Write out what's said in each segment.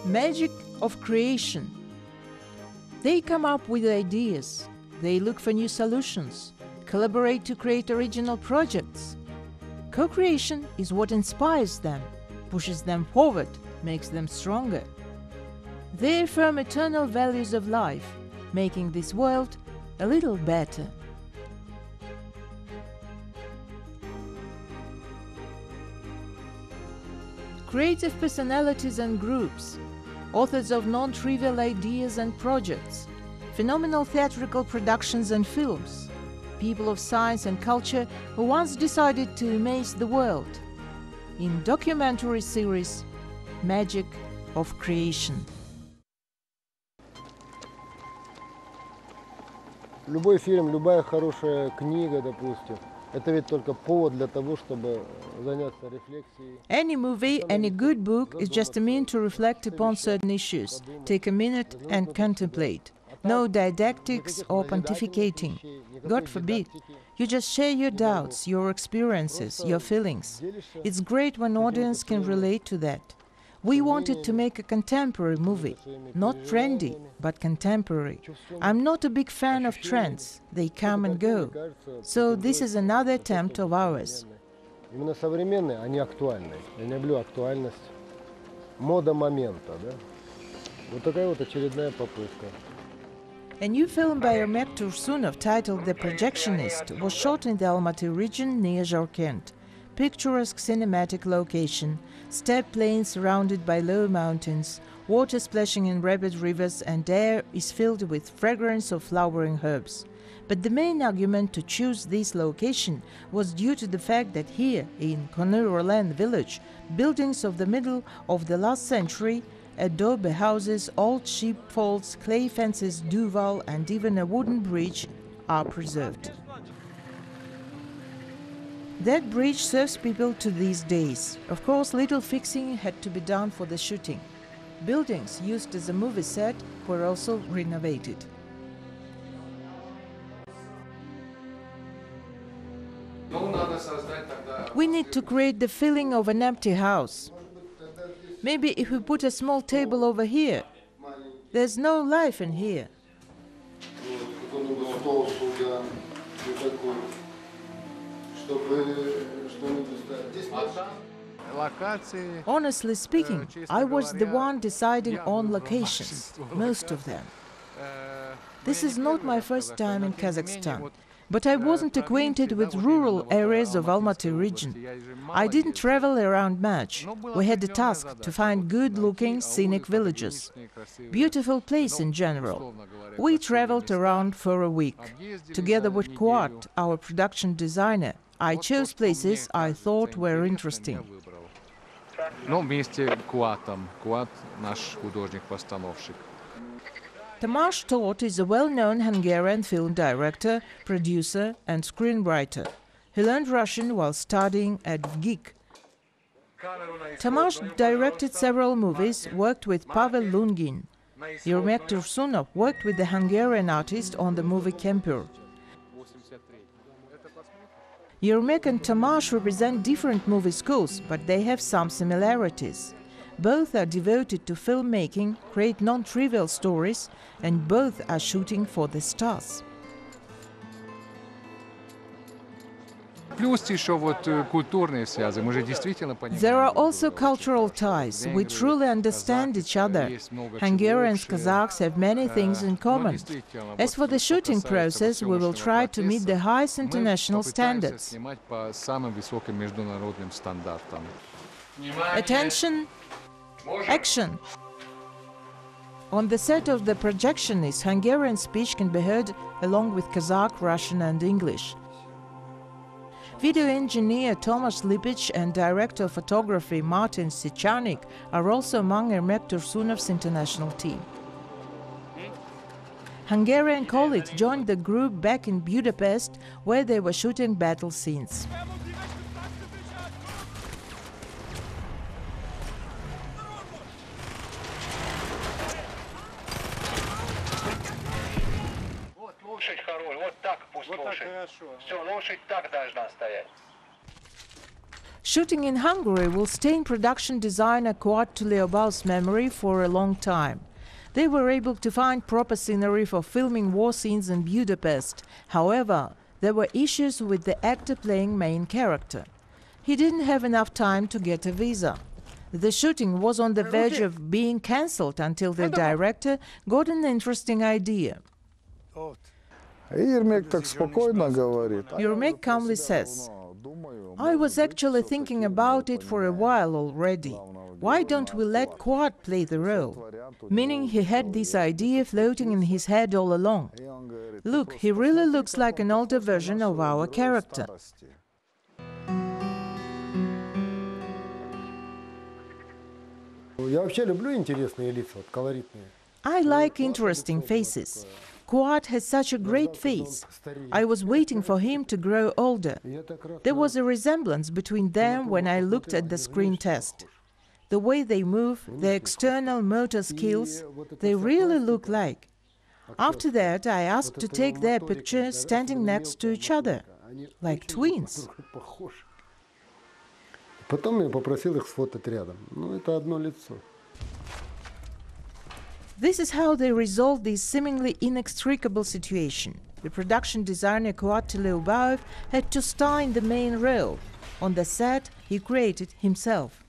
Magic of creation. They come up with ideas, they look for new solutions, collaborate to create original projects. Co-creation is what inspires them, pushes them forward, makes them stronger. They affirm eternal values of life, making this world a little better. Creative personalities and groups, authors of non-trivial ideas and projects, phenomenal theatrical productions and films, people of science and culture who once decided to amaze the world. In documentary series Magic of Creation. Любой фильм, любая хорошая книга, допустим, это ведь только повод для того, чтобы заняться рефлексией. Any movie, any good book is just a mean to reflect upon certain issues, take a minute and contemplate. No didactics or pontificating. God forbid. You just share your doubts, your experiences, your feelings. It's great when audience can relate to that. We wanted to make a contemporary movie, not trendy, but contemporary. I'm not a big fan of trends, they come and go. So this is another attempt of ours. Именно современные, они актуальны. Я не люблю актуальность. Мода момента, да? Вот такая вот очередная попытка. A new film by Yermek Tursunov titled The Projectionist was shot in the Almaty region near Jorkent. Picturesque cinematic location, steppe plains surrounded by low mountains, water splashing in rapid rivers, and air is filled with fragrance of flowering herbs. But the main argument to choose this location was due to the fact that here, in Konurolen village, buildings of the middle of the last century, adobe houses, old sheepfolds, clay fences, duval, and even a wooden bridge are preserved. That bridge serves people to these days. Of course, little fixing had to be done for the shooting. Buildings used as a movie set were also renovated. We need to create the feeling of an empty house. Maybe if we put a small table over here, there's no life in here. Honestly speaking, I was the one deciding on locations, most of them. This is not my first time in Kazakhstan, but I wasn't acquainted with rural areas of Almaty region. I didn't travel around much. We had a task to find good-looking, scenic villages. Beautiful place in general. We traveled around for a week. Together with Kuat, our production designer, I chose places I thought were interesting. Ну, вместе Куатом. Куат наш художник-постановщик. Tamás Tóth is a well-known Hungarian film director, producer and screenwriter. He learned Russian while studying at VGIK. Tamás directed several movies, worked with Pavel Lungin. Yermek Tursunov worked with the Hungarian artist on the movie Kempur. Yermek and Tamás represent different movie schools, but they have some similarities. Both are devoted to filmmaking, create non-trivial stories, and both are shooting for the stars. There are also cultural ties. We truly understand each other. Hungarians, Kazakhs have many things in common. As for the shooting process, we will try to meet the highest international standards. Attention! Action! On the set of The Projectionist, Hungarian speech can be heard along with Kazakh, Russian and English. Video engineer Tomasz Lipic and director of photography Martin Sichanik are also among Yermek Tursunov's international team. Hungarian colleagues joined the group back in Budapest, where they were shooting battle scenes. Лошадь хорошая, вот так пусть лошадь. Все, лошадь так должна стоять. Shooting in Hungary will stain production designer Kuat Tuleobao's memory for a long time. They were able to find proper scenery for filming war scenes in Budapest. However, there were issues with the actor playing main character. He didn't have enough time to get a visa. The shooting was on the verge of being cancelled until the director got an interesting idea. Yermek calmly says, "I was actually thinking about it for a while already. Why don't we let Kuat play the role?" Meaning he had this idea floating in his head all along. Look, he really looks like an older version of our character. I like interesting faces. Kuat has such a great face. I was waiting for him to grow older. There was a resemblance between them when I looked at the screen test. The way they move, their external motor skills, they really look like. After that, I asked to take their picture standing next to each other, like twins. This is how they resolved this seemingly inextricable situation. The production designer Kuat Tuleobaev had to star in the main role. On the set, he created himself.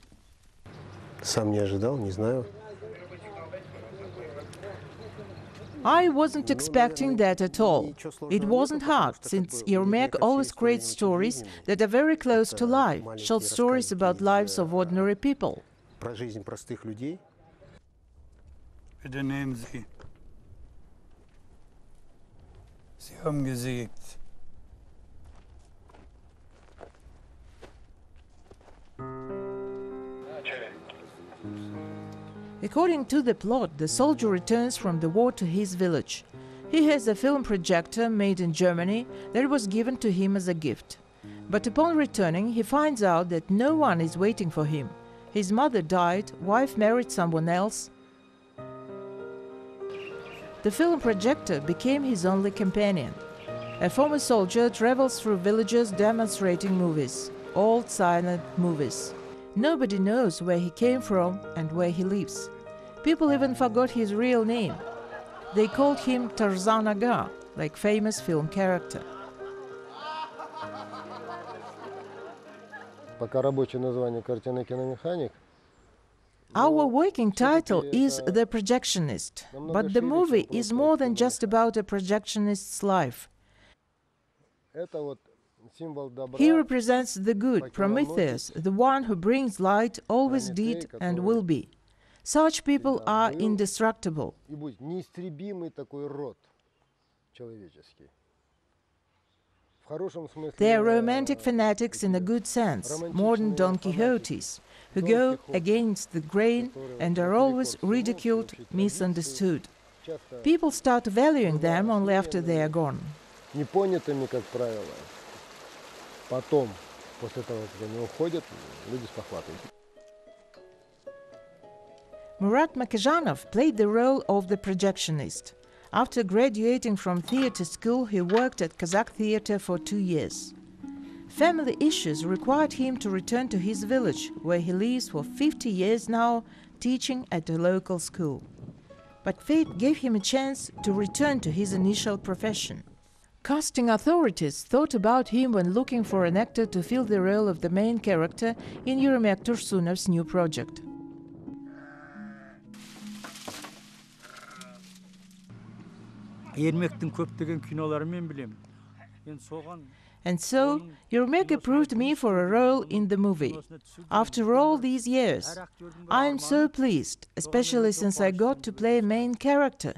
I wasn't expecting that at all. It wasn't hard, since Yermek always creates stories that are very close to life, short stories about lives of ordinary people. According to the plot, the soldier returns from the war to his village. He has a film projector made in Germany that was given to him as a gift. But upon returning, he finds out that no one is waiting for him. His mother died, wife married someone else. The film projector became his only companion. A former soldier travels through villages demonstrating movies, old silent movies. Nobody knows where he came from and where he lives. People even forgot his real name. They called him Tarzan Aga, like famous film character. Our working title is The Projectionist, but the movie is more than just about a projectionist's life. He represents the good, Prometheus, the one who brings light, always did and will be. Such people are indestructible. They are romantic fanatics in a good sense, modern Don Quixotes, who go against the grain and are always ridiculed, misunderstood. People start valuing them only after they are gone. Murat Makizhanov played the role of the projectionist. After graduating from theater school, he worked at Kazakh theater for 2 years. Family issues required him to return to his village, where he lives for 50 years now, teaching at a local school. But fate gave him a chance to return to his initial profession. Casting authorities thought about him when looking for an actor to fill the role of the main character in Yermek Tursunov's new project. And so, Yermek approved me for a role in the movie. After all these years, I am so pleased, especially since I got to play a main character.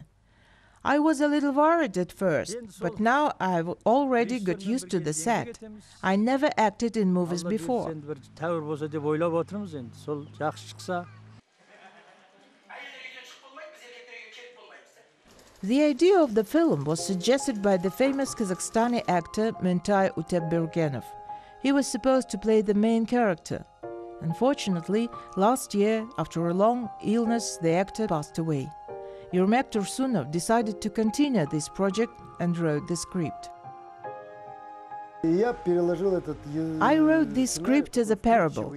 I was a little worried at first, but now I've already got used to the set. I never acted in movies before. The idea of the film was suggested by the famous Kazakhstani actor Mentai Utepbergenov. He was supposed to play the main character. Unfortunately, last year, after a long illness, the actor passed away. Yermek Tursunov decided to continue this project and wrote the script. I wrote this script as a parable.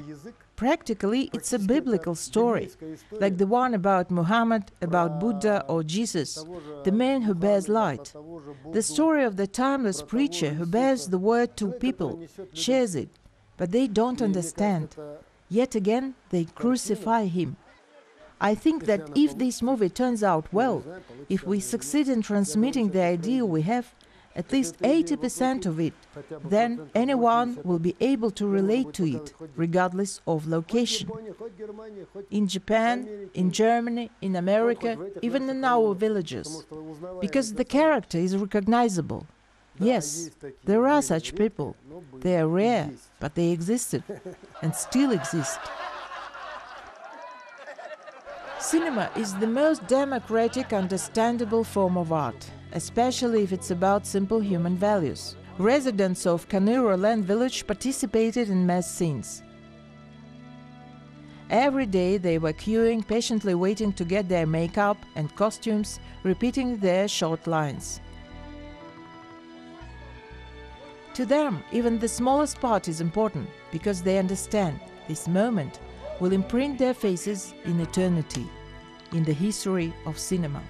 Practically, it's a biblical story, like the one about Muhammad, about Buddha or Jesus, the man who bears light. The story of the timeless preacher who bears the word to people, shares it, but they don't understand. Yet again, they crucify him. I think that if this movie turns out well, if we succeed in transmitting the idea we have, at least 80% of it, then anyone will be able to relate to it, regardless of location. In Japan, in Germany, in America, even in our villages. Because the character is recognizable. Yes, there are such people. They are rare, but they existed and still exist. Cinema is the most democratic, understandable form of art, especially if it's about simple human values. Residents of Kaniro Land village participated in mass scenes. Every day they were queuing, patiently waiting to get their makeup and costumes, repeating their short lines. To them, even the smallest part is important, because they understand this moment will imprint their faces in eternity, in the history of cinema.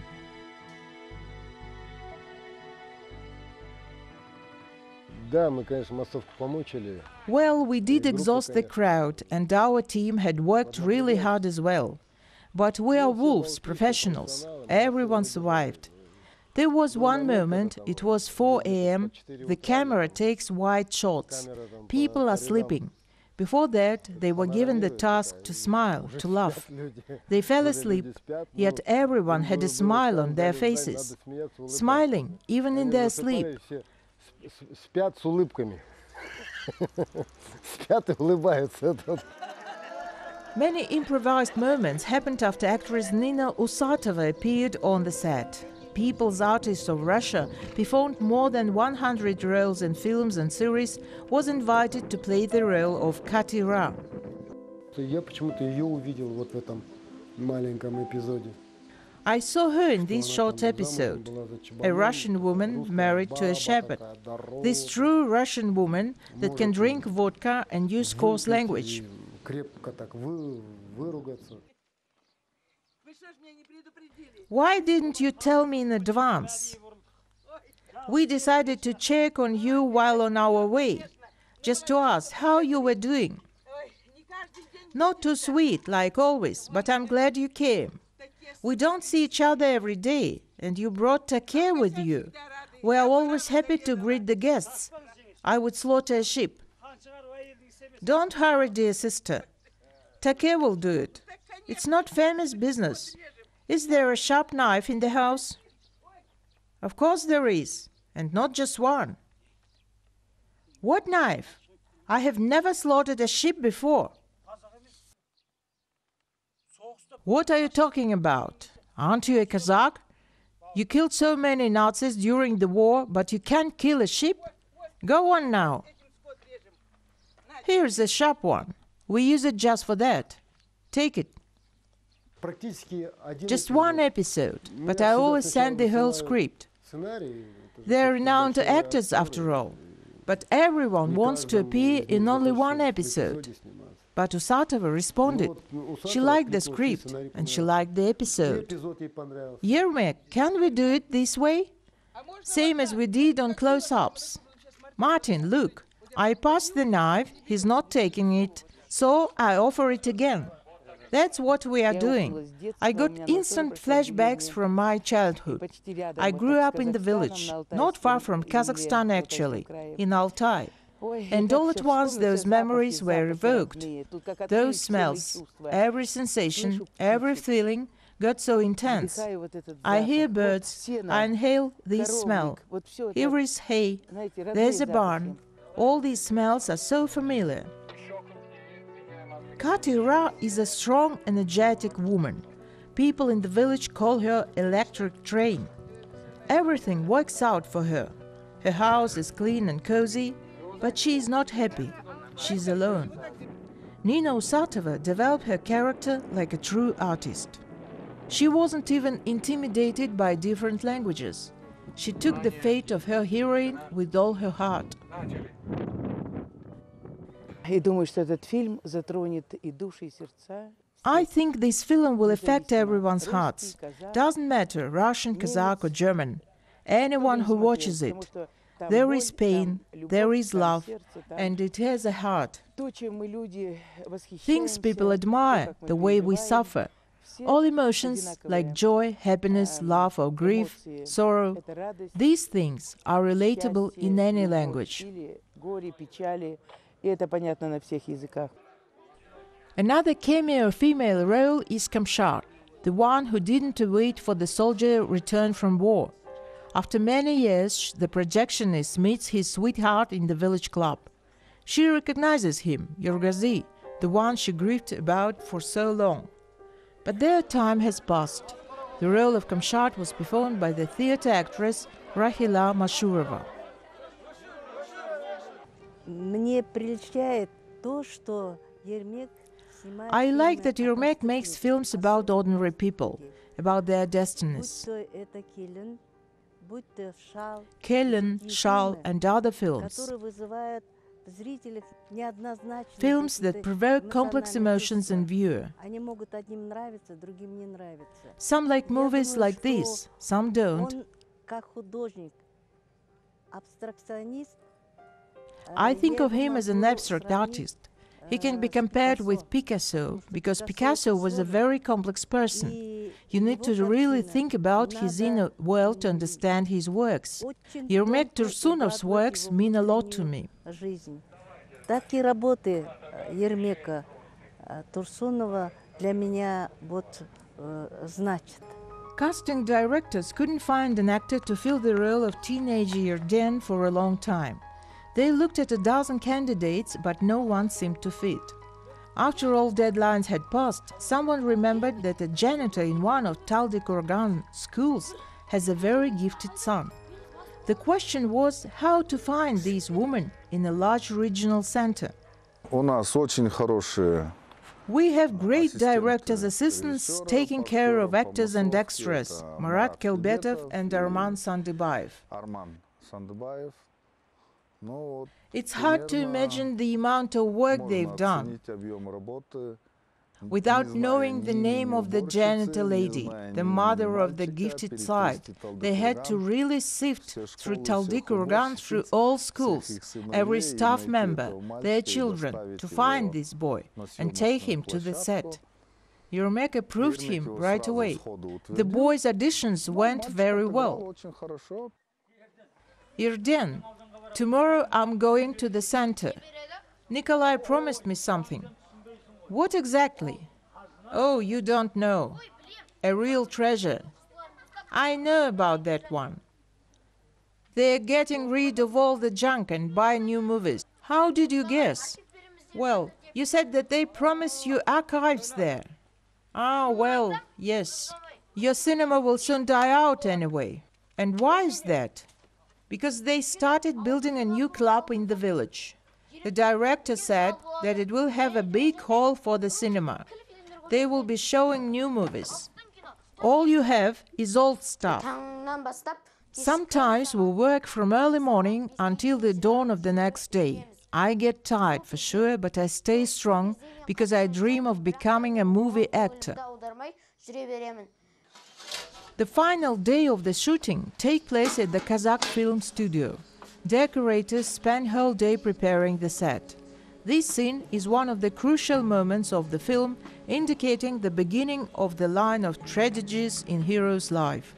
Well, we did exhaust the crowd, and our team had worked really hard as well. But we are wolves, professionals. Everyone survived. There was one moment, it was 4 a.m., the camera takes wide shots. People are sleeping. Before that, they were given the task to smile, to laugh. They fell asleep, yet everyone had a smile on their faces, smiling even in their sleep. Many improvised moments happened after actress Nina Usatova appeared on the set. People's Artists of Russia performed more than 100 roles in films and series, was invited to play the role of Kati Ra. I saw her in this short episode, a Russian woman married to a shepherd. This true Russian woman that can drink vodka and use coarse language. Why didn't you tell me in advance? We decided to check on you while on our way, just to ask how you were doing. Not too sweet, like always, but I'm glad you came. We don't see each other every day, and you brought Take with you. We are always happy to greet the guests. I would slaughter a sheep. Don't hurry, dear sister. Take will do it. It's not famous business. Is there a sharp knife in the house? Of course there is, and not just one. What knife? I have never slaughtered a sheep before. What are you talking about? Aren't you a Kazakh? You killed so many Nazis during the war, but you can't kill a sheep? Go on now. Here's a sharp one. We use it just for that. Take it. Just one episode, but I always send the whole script. They're renowned actors after all, but everyone wants to appear in only one episode. But Usatova responded. She liked the script and she liked the episode. Yermek, can we do it this way? Same as we did on close-ups. Martin, look, I passed the knife, he's not taking it, so I offer it again. That's what we are doing. I got instant flashbacks from my childhood. I grew up in the village, not far from Kazakhstan actually, in Altai. And all at once those memories were evoked. Those smells, every sensation, every feeling got so intense. I hear birds, I inhale this smell. Here is hay, there's a barn. All these smells are so familiar. Kati Ra is a strong, energetic woman. People in the village call her electric train. Everything works out for her. Her house is clean and cozy, but she is not happy. She's alone. Nina Usatova developed her character like a true artist. She wasn't even intimidated by different languages. She took the fate of her heroine with all her heart. I think this film will affect everyone's hearts. Doesn't matter, Russian, Kazakh or German. Anyone who watches it. There is pain, there is love, and it has a heart. Things people admire, the way we suffer. All emotions like joy, happiness, love or grief, sorrow, these things are relatable in any language. Another cameo female role is Kamshar, the one who didn't wait for the soldier return from war. After many years, the projectionist meets his sweetheart in the village club. She recognizes him, Yergazi, the one she grieved about for so long. But their time has passed. The role of Kamshar was performed by the theater actress Rahila Mashurova. I like that Yermek makes films about ordinary people, about their destinies. Kellen, Shal and other films. Films that provoke complex emotions in viewer. Some like movies like this, some don't. I think of him as an abstract artist. He can be compared with Picasso, because Picasso was a very complex person. You need to really think about his inner world to understand his works. Yermek Tursunov's works mean a lot to me. Такие работы Ермека Турсунова для меня значат. Casting directors couldn't find an actor to fill the role of teenage Yerden for a long time. They looked at a dozen candidates, but no one seemed to fit. After all deadlines had passed, someone remembered that a janitor in one of Taldykurgan schools has a very gifted son. The question was how to find these women in a large regional center. We have great directors' assistants taking care of actors and extras, Marat Kelbetov and Arman Sandybayev. It's hard to imagine the amount of work they've done. Without knowing the name of the janitor lady, the mother of the gifted side, they had to really sift through Taldykurgan, through all schools, every staff member, their children, to find this boy and take him to the set. Yermek approved him right away. The boy's auditions went very well. Yerden, tomorrow I'm going to the center. Nikolai promised me something. What exactly? Oh, you don't know. A real treasure. I know about that one. They're getting rid of all the junk and buy new movies. How did you guess? Well, you said that they promise you archives there. Ah, well, yes. Your cinema will soon die out anyway. And why is that? Because they started building a new club in the village. The director said that it will have a big hall for the cinema. They will be showing new movies. All you have is old stuff. Sometimes we work from early morning until the dawn of the next day. I get tired for sure, but I stay strong because I dream of becoming a movie actor. The final day of the shooting takes place at the Kazakh film studio. Decorators spend whole day preparing the set. This scene is one of the crucial moments of the film, indicating the beginning of the line of tragedies in hero's life.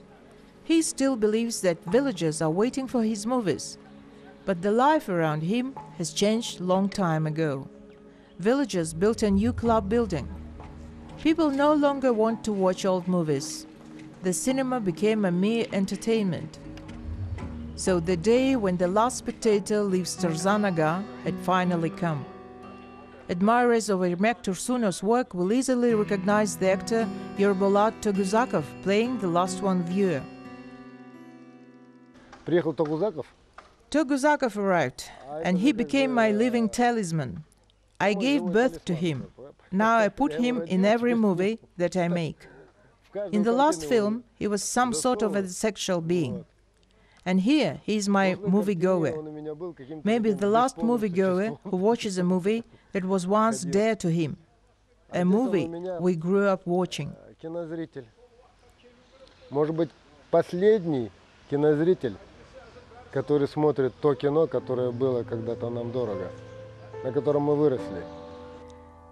He still believes that villagers are waiting for his movies, but the life around him has changed long time ago. Villagers built a new club building. People no longer want to watch old movies. The cinema became a mere entertainment. So the day when the last spectator leaves Tarzanaga had finally come. Admirers of Yermek Tursunov's work will easily recognize the actor Yerbolat Toguzakov playing the last one viewer. Приехал Тогузаков. Toguzakov arrived, and he became my living talisman. I gave birth to him. Now I put him in every movie that I make. In the last film, he was some sort of a sexual being. And here, he's my Прошлой moviegoer. картине он у меня был каким-то Maybe таким the last бесполым moviegoer существом. who watches a movie that was once dear to him. A movie we grew up watching. Кинозритель. Может быть, последний кинозритель, который смотрит то кино, которое было когда-то нам дорого, на котором мы выросли.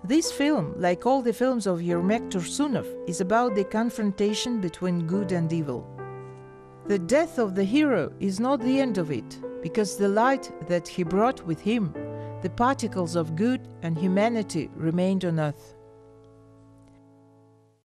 This film, like all the films of Yermek Tursunov, is about the confrontation between good and evil. The death of the hero is not the end of it, because the light that he brought with him, the particles of good and humanity, remained on earth.